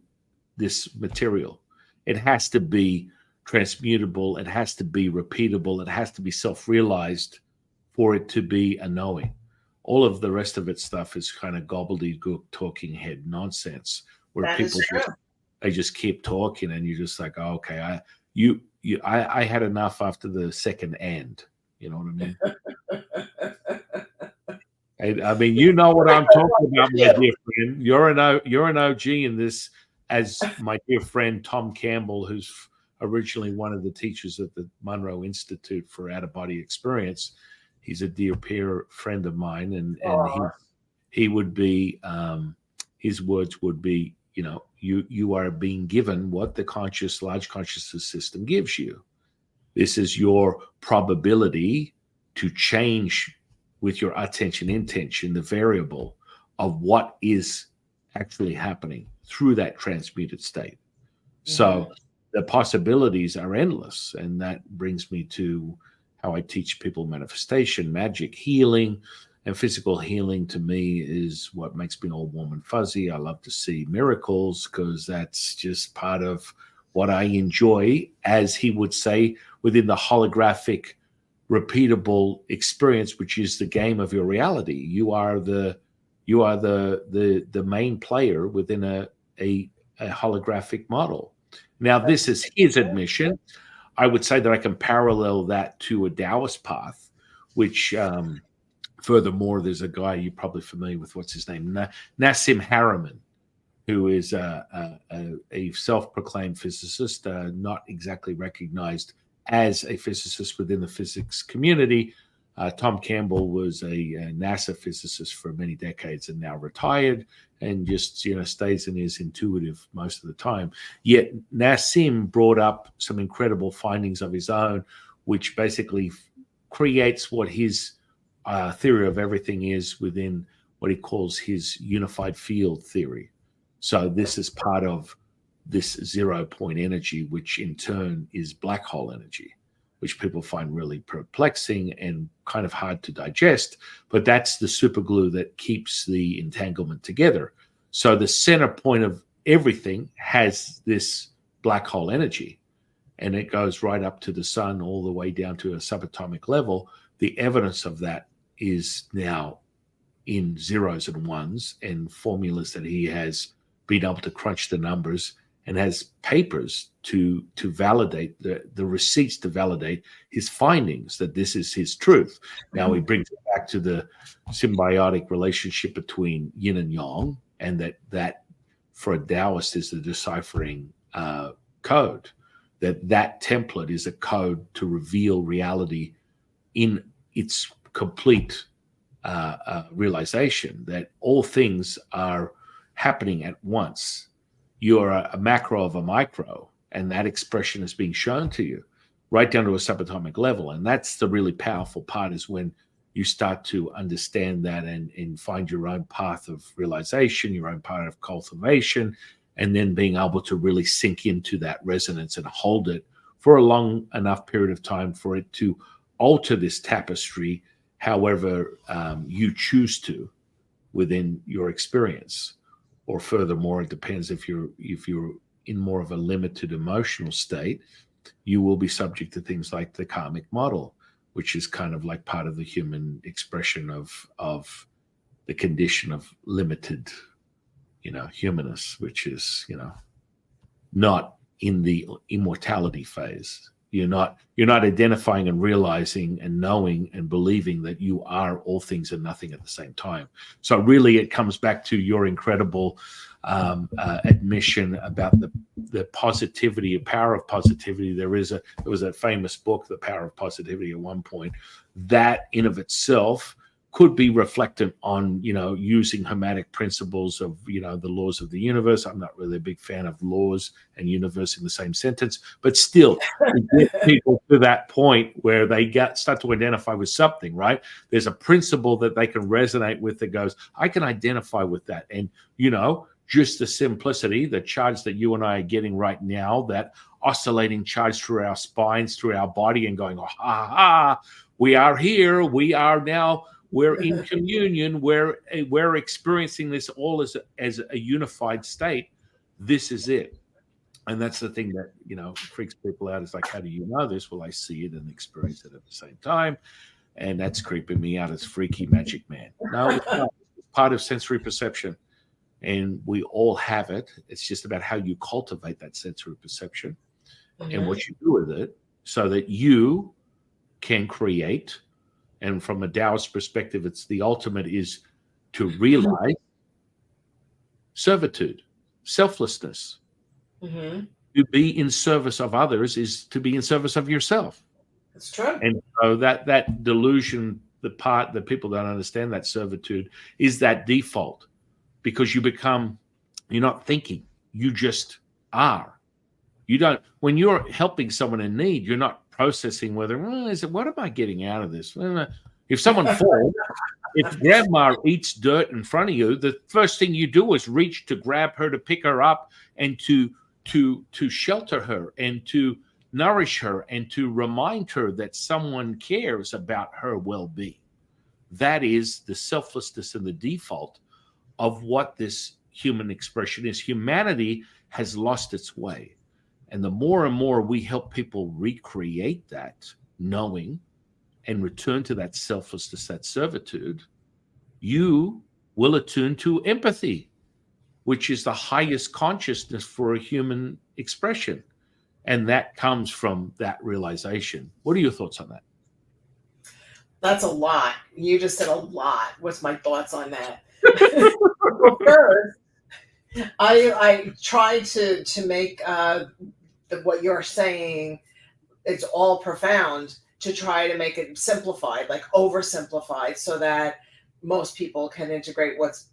this material. It has to be transmutable. It has to be repeatable. It has to be self-realized for it to be a knowing. All of the rest of it stuff is kind of gobbledygook, talking head nonsense, where people just keep talking, and you're just like, oh, okay, I had enough after the second and. You know what I mean? I mean, you know what I'm talking about, my dear friend. You're an OG in this, as my dear friend Tom Campbell, who's originally one of the teachers at the Monroe Institute for Out of Body Experience. He's a dear peer friend of mine, and he would be his words would be, you are being given what the large consciousness system gives you. This is your probability to change with your attention intention, the variable of what is actually happening through that transmuted state. So the possibilities are endless. And that brings me to how I teach people manifestation, magic, healing. And physical healing to me is what makes me all warm and fuzzy. I love to see miracles because that's just part of what I enjoy, as he would say, within the holographic, repeatable experience, which is the game of your reality. You are the main player within a holographic model. Now, this is his admission. I would say that I can parallel that to a Taoist path, which furthermore, there's a guy you're probably familiar with. What's his name? Nassim Haramein, who is a self-proclaimed physicist, not exactly recognized as a physicist within the physics community. Tom Campbell was a NASA physicist for many decades and now retired, and just stays and is intuitive most of the time. Yet Nassim brought up some incredible findings of his own, which basically creates what his theory of everything is within what he calls his unified field theory. So this is part of this 0 point energy, which in turn is black hole energy, which people find really perplexing and kind of hard to digest. But that's the super glue that keeps the entanglement together. So the center point of everything has this black hole energy, and it goes right up to the sun all the way down to a subatomic level. The evidence of that is now in zeros and ones and formulas that he has been able to crunch the numbers, and has papers to validate the receipts to validate his findings, that this is his truth. Now he brings it back to the symbiotic relationship between yin and yang, and that for a Taoist is the deciphering code, that template is a code to reveal reality in its complete realization, that all things are happening at once. You're a macro of a micro, and that expression is being shown to you right down to a subatomic level. And that's the really powerful part, is when you start to understand that and find your own path of realization, your own path of cultivation, and then being able to really sink into that resonance and hold it for a long enough period of time for it to alter this tapestry however you choose to within your experience. Or furthermore, it depends, if you're in more of a limited emotional state, you will be subject to things like the karmic model, which is kind of like part of the human expression of the condition of limited, humanness, which is, not in the immortality phase. You're not identifying and realizing and knowing and believing that you are all things and nothing at the same time. So really, it comes back to your incredible admission about the positivity, power of positivity. There was a famous book, The Power of Positivity, at one point. That in of itself could be reflected on, using hermetic principles of, the laws of the universe. I'm not really a big fan of laws and universe in the same sentence, but still, get people to that point where they start to identify with something, right? There's a principle that they can resonate with that goes, I can identify with that. And, just the simplicity, the charge that you and I are getting right now, that oscillating charge through our spines, through our body, and going, oh, ha, ha, we are here. We are now. We're in communion. We're experiencing this all as a unified state. This is it. And that's the thing that, freaks people out. Is like, how do you know this? Well, I see it and experience it at the same time. And that's creeping me out as freaky magic man. No, it's not. It's part of sensory perception. And we all have it. It's just about how you cultivate that sensory perception. and Mhm. what you do with it so that you can create. And from a Taoist perspective, it's the ultimate is to realize servitude, selflessness. Mhm. To be in service of others is to be in service of yourself. It's true. And so that delusion, the part that people don't understand, that servitude, is that default, because you're not thinking, you just are. You don't, when you're helping someone in need, you're not processing whether, what am I getting out of this? If someone falls, if grandma eats dirt in front of you, the first thing you do is reach to grab her, to pick her up, and to shelter her and to nourish her and to remind her that someone cares about her well-being. That is the selflessness and the default of what this human expression is. Humanity has lost its way. And the more and more we help people recreate that knowing and return to that selflessness, that servitude, you will attune to empathy, which is the highest consciousness for a human expression. And that comes from that realization. What are your thoughts on that? That's a lot. You just said a lot. What's my thoughts on that? Well, first, I try to make what you're saying, it's all profound, to try to make it simplified, like oversimplified, so that most people can integrate what's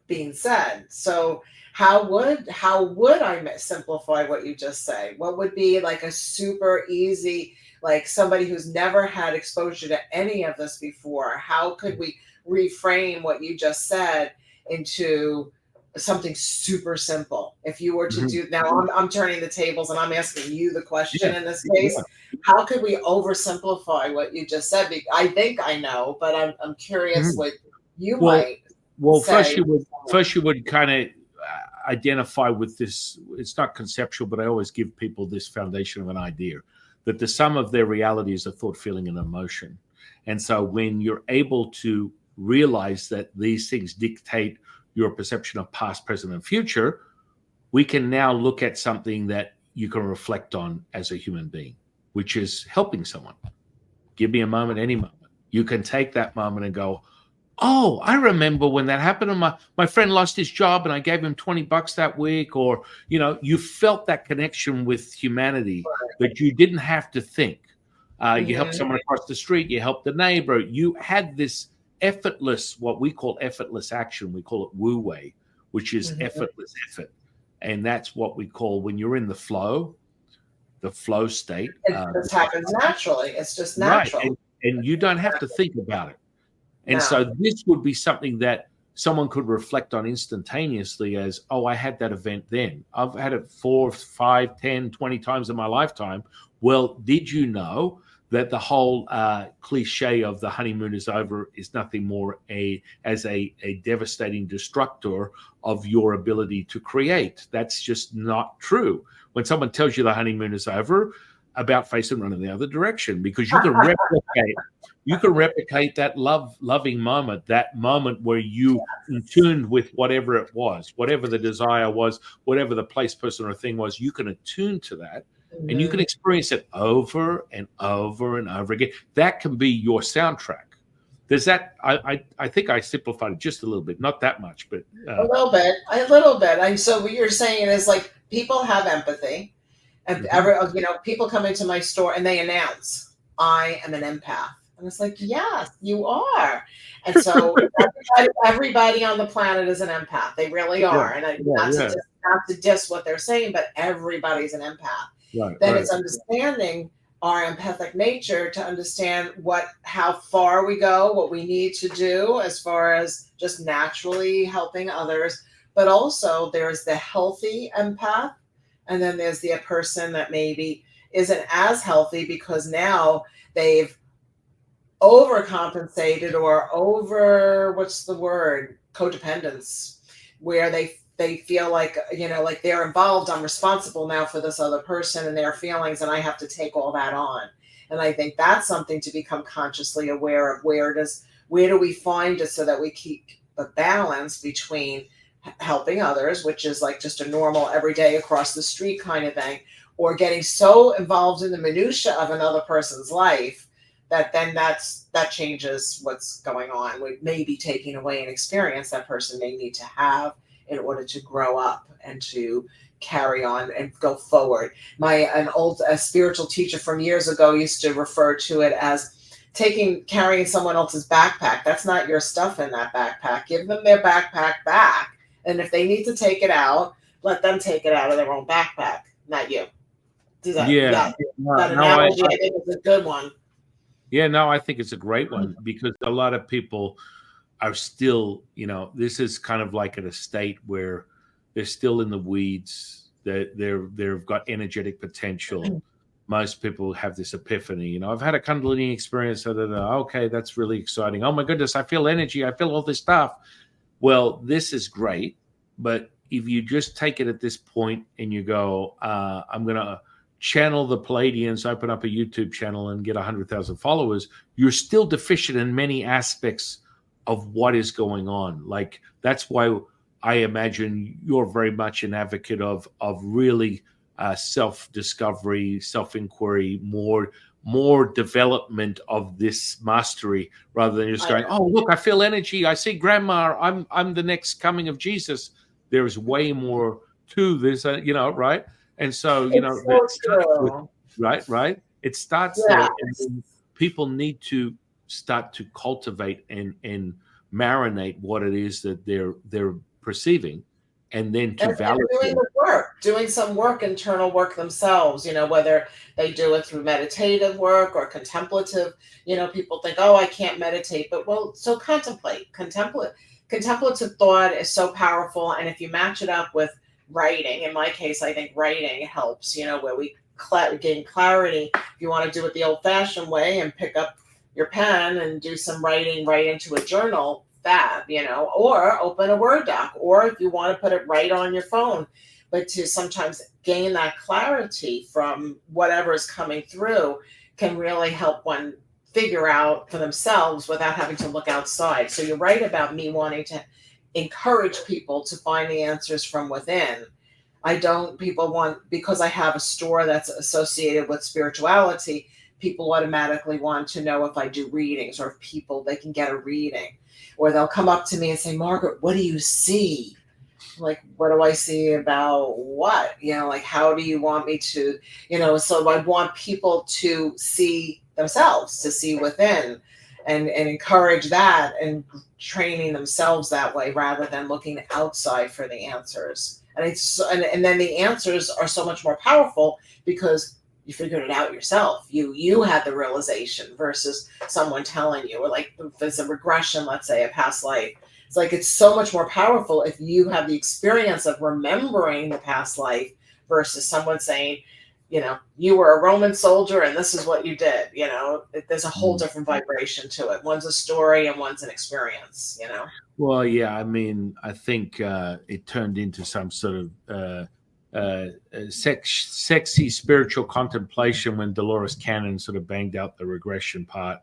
being said. So how would I simplify what you just say? What would be like a super easy, like somebody who's never had exposure to any of this before? How could we reframe what you just said into something super simple? If you were to Mhm. do now, I'm turning the tables and I'm asking you the Yeah, question in this yeah. case. How could we oversimplify what you just said? I think I know, but I'm curious Mhm. what you Well, might well, say. first you would kind of identify with this. It's not conceptual, but I always give people this foundation of an idea that the sum of their reality is a thought, feeling, and emotion. And so when you're able to realize that these things dictate your perception of past, present, and future, we can now look at something that you can reflect on as a human being, which is helping someone. Give me a moment, any moment. You can take that moment and go, oh, I remember when that happened, and my friend lost his job and I gave him $20 that week. Or, you felt that connection with humanity that you didn't have to think. You helped Mhm. someone across the street, you helped the neighbor. You had this effortless, what we call effortless action. We call it wu wei, which is Mhm. effortless effort. And that's what we call, when you're in the flow state. It just happens naturally. It's just Right. natural. And you don't have to think about it. And No. so this would be something that someone could reflect on instantaneously as, oh, I had that event then. I've had it 4, 5, 10, 20 times in my lifetime. Well, did you know that the whole cliche of the honeymoon is over is nothing more as a devastating destructor of your ability to create? That's just not true. When someone tells you the honeymoon is over, about face and run in the other direction, because you can replicate that loving moment, that moment where you in tuned with whatever it was, whatever the desire was, whatever the place, person, or thing was. You can attune to that, and you can Mhm. experience it over and over and over again. That can be your soundtrack. There's that. I think I simplified it just a little bit, not that much, but A little bit. A little bit. And so what you're saying is like people have empathy, and mhm. people come into my store and they announce, "I am an empath," and it's like, yes, you are. And so everybody on the planet is an empath. They really Yeah, are. And yeah, yeah. not to diss what they're saying, but everybody's an empath. Right, Then right. it's understanding our empathic nature to understand how far we go, what we need to do as far as just naturally helping others. But also there's the healthy empath, and then there's the person that maybe isn't as healthy because now they've overcompensated or over, what's the word, codependence, where they feel like, like they're involved, I'm responsible now for this other person and their feelings, and I have to take all that on. And I think that's something to become consciously aware of. Where do we find it so that we keep the balance between helping others, which is like just a normal everyday across the street kind of thing, or getting so involved in the minutia of another person's life that then that changes what's going on. We may be taking away an experience that person may need to have in order to grow up and to carry on and go forward. An old spiritual teacher from years ago used to refer to it as carrying someone else's backpack. That's not your stuff in that backpack. Give them their backpack back. And if they need to take it out, let them take it out of their own backpack, not you. Yeah. That analogy, I think, is a good one. Yeah, no, I think it's a great one, because a lot of people are still, this is kind of like at a state where they're still in the weeds. They've got energetic potential. Most people have this epiphany. I've had a Kundalini experience. Okay, that's really exciting. Oh my goodness, I feel energy. I feel all this stuff. Well, this is great, but if you just take it at this point and you go, I'm going to channel the Palladians, open up a YouTube channel and get 100,000 followers, you're still deficient in many aspects of what is going on. Like, that's why I imagine you're very much an advocate of really self-discovery, self-inquiry, more development of this mastery, rather than just going, oh, look, I feel energy. I see grandma. I'm the next coming of Jesus. There's way more to this, right? And so, right. It starts there, and then people need to start to cultivate and marinate what it is that they're perceiving, and then to validate doing some internal work themselves, whether they do it through meditative work or contemplative. People think, oh, I can't meditate, but so contemplate. Contemplative thought is so powerful. And if you match it up with writing, in my case, I think writing helps, where we gain clarity. If you want to do it the old fashioned way and pick up your pen and do some writing right into a journal, or open a Word doc, or if you want to put it right on your phone, but to sometimes gain that clarity from whatever is coming through can really help one figure out for themselves without having to look outside. So you're right about me wanting to encourage people to find the answers from within. Because I have a store that's associated with spirituality, people automatically want to know if I do readings, or if they can get a reading. Or they'll come up to me and say, Margaret, what do you see? Like, what do I see about what? Like, how do you want me to, so I want people to see themselves, to see within, and encourage that, and training themselves that way rather than looking outside for the answers. And then the answers are so much more powerful because you figured it out yourself. You had the realization versus someone telling you, or like if there's a regression, let's say a past life. It's like, it's so much more powerful if you have the experience of remembering the past life versus someone saying, you were a Roman soldier and this is what you did. There's a whole different vibration to it. One's a story and one's an experience, Well, yeah, I mean, I think it turned into some sort of sexy spiritual contemplation when Dolores Cannon sort of banged out the regression part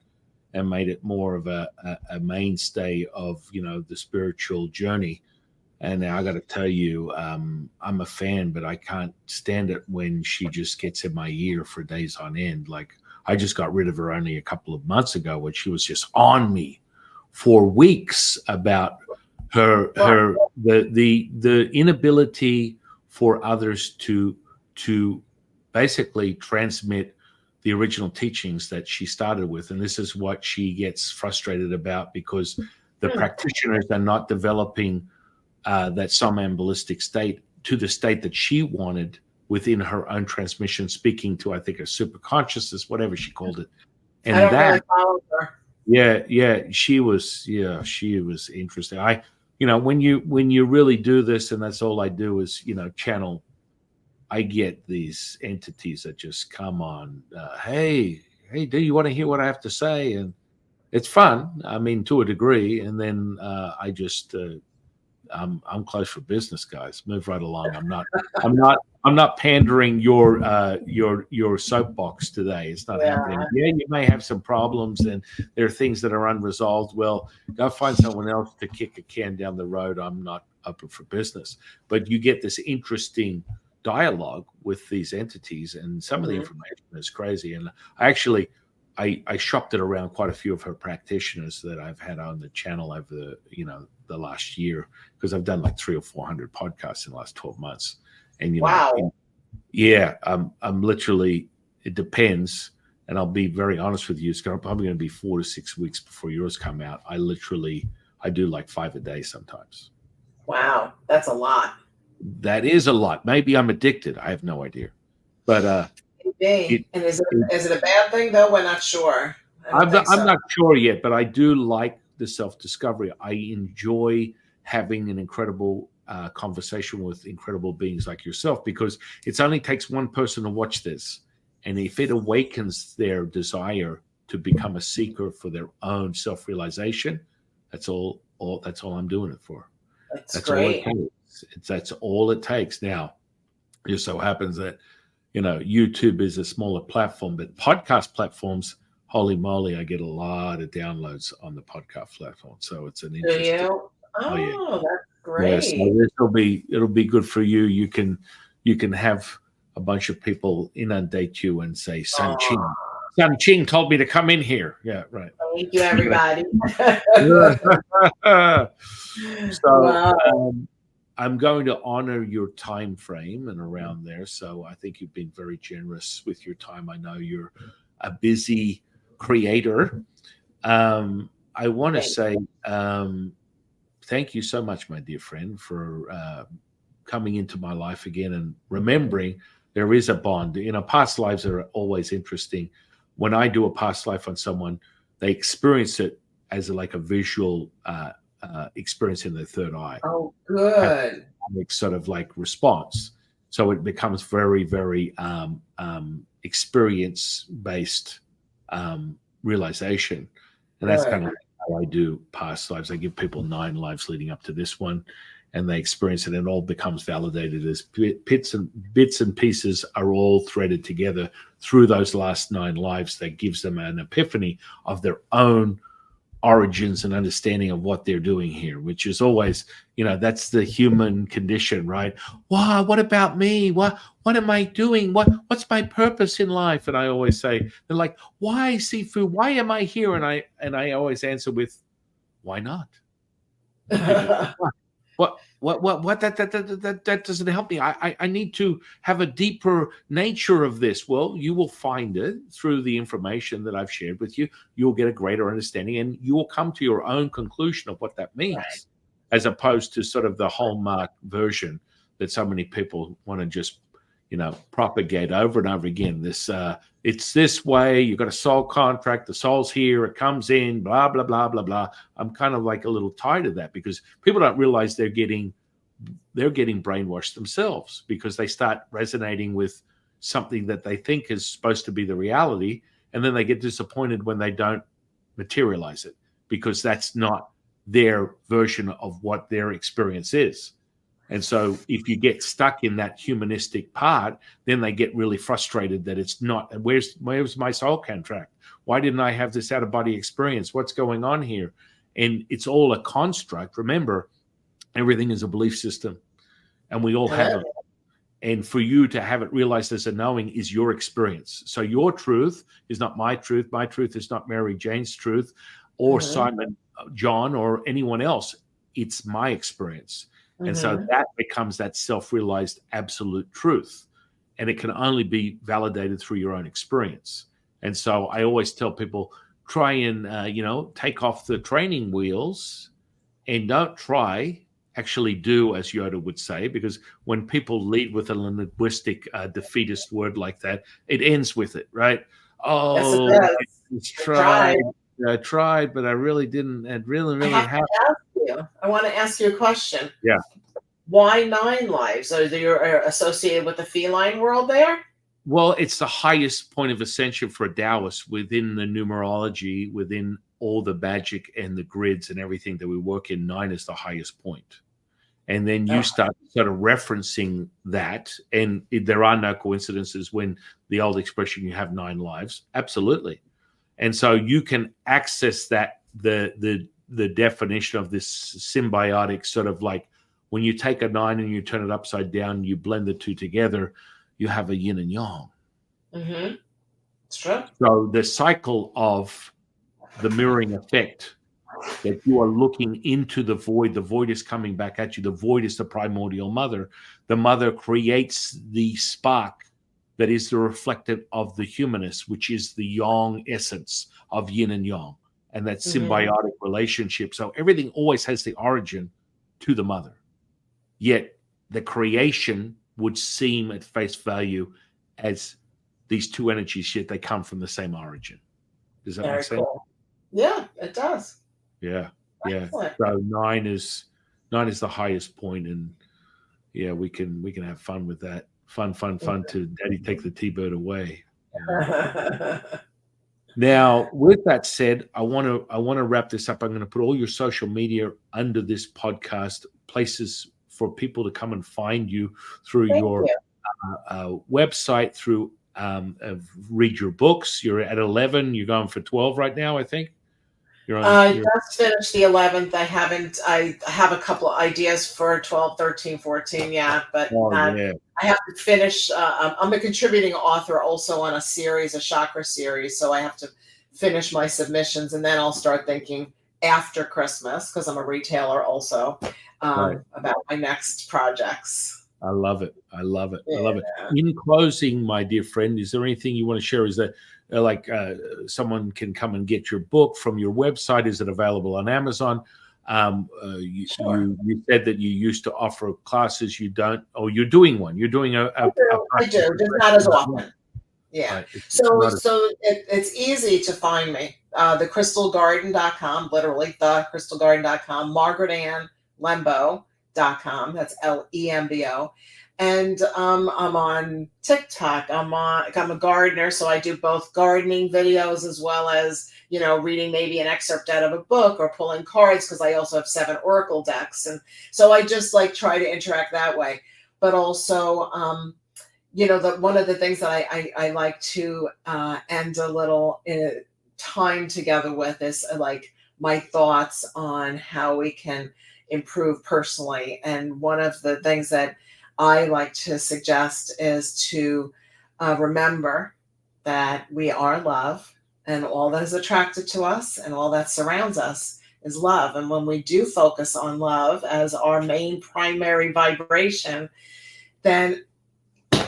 and made it more of a mainstay of the spiritual journey. And I got to tell you, I'm a fan, but I can't stand it when she just gets in my ear for days on end. Like, I just got rid of her only a couple of months ago when she was just on me for weeks about the inability for others to basically transmit the original teachings that she started with. And this is what she gets frustrated about, because the practitioners are not developing that somnambulistic state to the state that she wanted within her own transmission, speaking to, I think, a super consciousness, whatever she called it. And I don't really follow her. Yeah, she was interesting. When you really do this, and that's all I do is, channel, I get these entities that just come on, hey, do you want to hear what I have to say? And it's fun, I mean, to a degree. And then I just I'm closed for business, guys. Move right along. I'm not pandering your soapbox today. It's not happening. Yeah, you may have some problems and there are things that are unresolved. Well, go find someone else to kick a can down the road. I'm not open for business. But you get this interesting dialogue with these entities, and some of the Mhm. information is crazy. And I actually I shopped it around quite a few of her practitioners that I've had on the channel over the last year, because I've done like 300 or 400 podcasts in the last 12 months. And Wow. yeah, I'm literally, it depends, and I'll be very honest with you, it's probably going to be 4 to 6 weeks before yours come out. I do like 5 a day sometimes. Wow. That's a lot. That is a lot. Maybe I'm addicted. I have no idea. But it, Maybe. And is it it a bad thing though? We're not sure. I don't think I'm so. not sure yet, but I do like the self-discovery. I enjoy having an incredible conversation with incredible beings like yourself, because it only takes one person to watch this, and if it awakens their desire to become a seeker for their own self-realization, that's all. That's all I'm doing it for. That's That's all it great. takes. That's all it takes. Now, it just so happens that YouTube is a smaller platform, but podcast platforms, holy moly, I get a lot of downloads on the podcast platform. So it's an Do interesting. you? Oh yeah, Oh, that's yeah. So great. it'll be good for you. You can have a bunch of people inundate you and say, Oh, San Qing told me to come in here. Yeah, right. thank you, everybody. So Wow. I'm going to honor your time frame and around there. So I think you've been very generous with your time. I know you're a busy creator. I want to Thank say thank you so much, my dear friend, for coming into my life again and remembering there is a bond. Past lives are always interesting. When I do a past life on someone, they experience it as like a visual experience in their third eye, Oh, have good. a sort of like response. So it becomes very, very experience based realization. And that's kind Good. of how I do past lives. I give people 9 lives leading up to this one, and they experience it, and it all becomes validated as bits and pieces are all threaded together through those last 9 lives. That gives them an epiphany of their own origins and understanding of what they're doing here, which is always, that's the human condition, right? Wow, what about me? What am I doing? What's my purpose in life? And I always say, they're like, why, Sifu? Why am I here? And I always answer with, why not? People, what that doesn't help me. I need to have a deeper nature of this. Well, you will find it through the information that I've shared with you. You'll get a greater understanding, and you will come to your own conclusion of what that Right. means, as opposed to sort of the hallmark version that so many people want to just propagate over and over again. This it's this way. You've got a soul contract. The soul's here. It comes in. Blah blah blah blah blah. I'm kind of like a little tired of that, because people don't realize they're getting brainwashed themselves, because they start resonating with something that they think is supposed to be the reality, and then they get disappointed when they don't materialize it, because that's not their version of what their experience is. And so if you get stuck in that humanistic part, then they get really frustrated that it's not. Where's my soul contract? Why didn't I have this out of body experience? What's going on here? And it's all a construct. Remember, everything is a belief system, and we all have Hello. them. And for you to have it realized as a knowing is your experience. So your truth is not my truth. My truth is not Mary Jane's truth, or Mhm. Simon, John, or anyone else. It's my experience. And so Mhm. that becomes that self-realized absolute truth. And it can only be validated through your own experience. And so I always tell people, try and, take off the training wheels, and don't try, actually do, as Yoda would say, because when people lead with a linguistic defeatist word like that, it ends with it, right? Yes, it Oh, I does. just I tried. tried, but I really didn't. It really, I really have happened. to ask you. I want to ask you a question. Yeah. Why 9 lives? Are they associated with the feline world there? Well, it's the highest point of ascension for a Taoist within the numerology, within all the magic and the grids and everything that we work in. 9 is the highest point. And then you Oh, start sort of referencing that, and there are no coincidences when the old expression, you have 9 lives. Absolutely. And so you can access that, the definition of this symbiotic sort of like When you take a 9 and you turn it upside down, you blend the two together, you have a yin and yang. Mm-hmm. It's true. So the cycle of the mirroring effect, that you are looking into the void is coming back at you. The void is the primordial mother. The mother creates the spark that is the reflective of the humanist, which is the yang essence of yin and yang, and that symbiotic relationship. So everything always has the origin to the mother. Yet the creation would seem at face value as these two energies, yet they come from the same origin. Does that Very make sense? cool. Yeah, it does. Yeah. Yeah. Excellent. So nine is the highest point, and yeah, we can have fun with that. Fun to Daddy take the T-bird away. Now, with that said, I want to wrap this up. I'm going to put all your social media under this podcast, places for people to come and find you through your website, through read your books. You're at 11. You're going for 12 right now, I think. I just finished the 11th. I have a couple of ideas for 12, 13, 14. Yeah, but I have to finish. I'm a contributing author also on a chakra series. So I have to finish my submissions, and then I'll start thinking after Christmas, because I'm a retailer also, about my next projects. I love it. I love it. Yeah. I love it. In closing, my dear friend, is there anything you want to share? Is that someone can come and get your book from your website? Is it available on Amazon? You said that you used to offer classes. You don't. Oh, you're doing one. You're doing I do, just not as often. Yeah. So it's easy to find me. Thecrystalgarden.com, literally thecrystalgarden.com. Margaret Ann Lembo.com. That's Lembo. And I'm on TikTok. I'm a gardener, so I do both gardening videos as well as, reading maybe an excerpt out of a book or pulling cards, because I also have 7 oracle decks. And so I just try to interact that way. But also, one of the things that I like to end a little time together with is my thoughts on how we can improve personally. And one of the things that I like to suggest is to remember that we are love, and all that is attracted to us and all that surrounds us is love. And when we do focus on love as our main primary vibration, then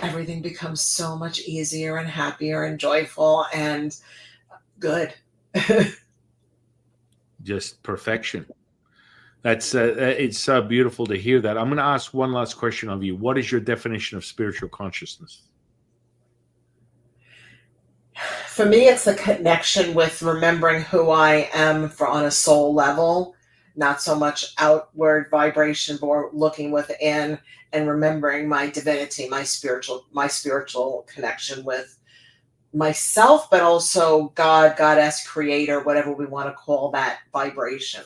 everything becomes so much easier and happier and joyful and good. Just perfection. That's it's so beautiful to hear that. I'm going to ask one last question of you. What is your definition of spiritual consciousness? For me, it's the connection with remembering who I am on a soul level, not so much outward vibration, but looking within and remembering my divinity, my spiritual connection with myself, but also God, goddess, creator, whatever we want to call that vibration.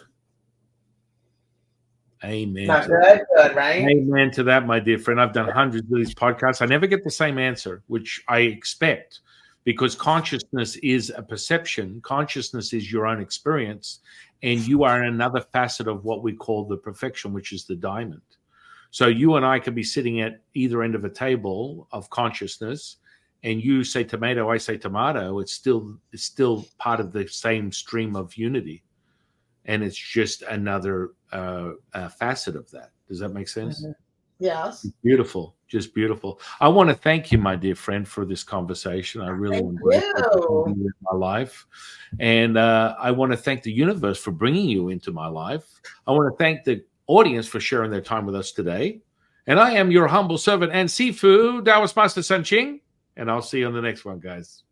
Amen. Not good, right? Amen to that, my dear friend. I've done hundreds of these podcasts. I never get the same answer, which I expect, because consciousness is a perception. Consciousness is your own experience, and you are in another facet of what we call the perfection, which is the diamond. So you and I could be sitting at either end of a table of consciousness, and you say tomato, I say tomato. It's still part of the same stream of unity. And it's just another facet of that. Does that make sense? Mm-hmm. Yes. Beautiful. Just beautiful. I want to thank you, my dear friend, for this conversation. I really enjoyed it in my life. And I want to thank the universe for bringing you into my life. I want to thank the audience for sharing their time with us today. And I am your humble servant and Sifu, Taoist Master San Qing. And I'll see you on the next one, guys.